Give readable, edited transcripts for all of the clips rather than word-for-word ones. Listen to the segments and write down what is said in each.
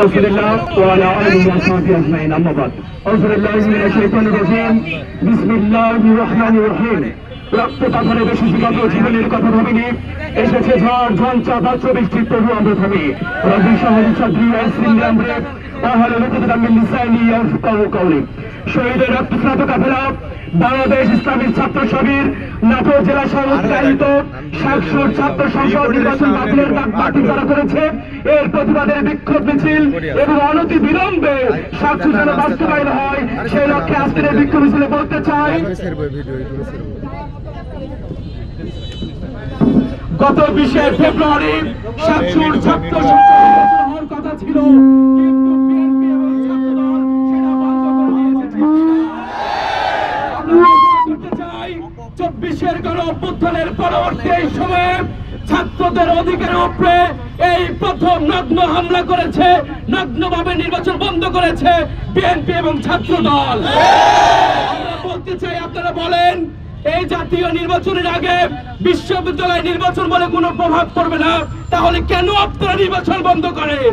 رسول الله وعلى آله وصحبه أجمعين أما بعد أعوذ بالله من الشيطان الرجيم بسم الله الرحمن الرحيم রক্ত পাথরে বেশি শিকাত জীবনের কথা ভাবিনি এসেছে ঝড় ঝঞ্ঝা বজ্র বৃষ্টির তবু আমরা থামি রবি শাহরি চাকরি আইসিল্লি আমরা তাহলে লোকদের আমি লিসাইনি ইয়াফকাহু কাউলি শহীদের রক্তস্নাত কাফেলা বাংলাদেশ ইসলামী ছাত্র শিবির নাটোর জেলা সহ উদ্ঘাটিত ৭০০ ছাত্র সংসদ নির্বাচন বাতিলের ডাক পার্টি যারা করেছে এর প্রতিবাদে বিক্ষোভ মিছিল এবং অনতি বিলম্বে ৭০০ যেন বাস্তবায়ন হয় সেই লক্ষ্যে আজকের এই বিক্ষোভ মিছিলে বলতে চাই গত ২০শে ফেব্রুয়ারি ৭০০ ছাত্র সংসদ নির্বাচন হওয়ার কথা ছিল কিন্তু বিএনপি এবং ছাত্রদল সেটা বন্ধ করে দিয়েছে। আমরা ২৪-এর গণ অভ্যুত্থানের পরবর্তী এই সময়ে ছাত্রদের অধিকারের উপরে এই প্রথম নগ্ন হামলা করেছে, নগ্নভাবে নির্বাচন বন্ধ করেছে বিএনপি এবং ছাত্রদল। আমরা বলতে চাই, আপনারা বলেন এই জাতীয় নির্বাচনের আগে বিশ্ববিদ্যালয় নির্বাচন বলে কোনো প্রভাব পড়বে না, তাহলে কেন আপনারা নির্বাচন বন্ধ করেন?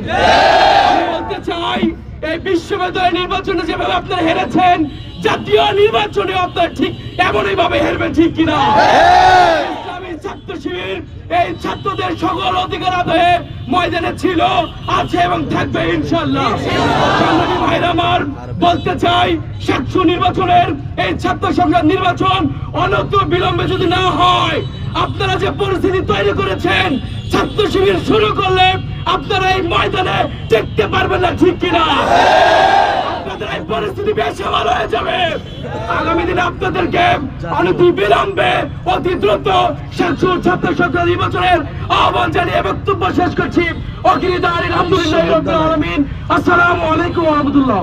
আমি বলতে চাই এই বিশ্ববিদ্যালয় নির্বাচনে যেভাবে আপনারা হেরেছেন, জাতীয় নির্বাচনে আপনারা ঠিক এমনই ভাবে হেরবেন, ঠিক কিনা? ইসলামী ছাত্র শিবির এই ছাত্রদের সকল অধিকার আদায়ে ময়দানে ছিল, আছে এবং থাকবে ইনশাআল্লাহ। সংগ্রামী ভাইরা আমার, বলতে চাই ৭০০ নির্বাচনের এই ছাত্র সংসদ নির্বাচন অনন্ত বিলম্বে যদি না হয়, আপনারা যে পরিস্থিতি তৈরি করেছেন ছাত্র শিবির শুরু করলে আপনারা এই ময়দানে টিকতে পারবেন না, ঠিক কিনা? আপনাদের এই পরিস্থিতি বেশি ভালো হয়ে যাবে। আগামী দিনে আপনাদেরকে অনতি বিলম্বে অতি দ্রুত ৭০০ ছাত্র সংসদ নির্বাচনের আহ্বান জানিয়ে বক্তব্য শেষ করছি। আলহামদুলিল্লাহ রাব্বিল আলামিন। আসসালামু আলাইকুম ওয়া রাহমাতুল্লাহ।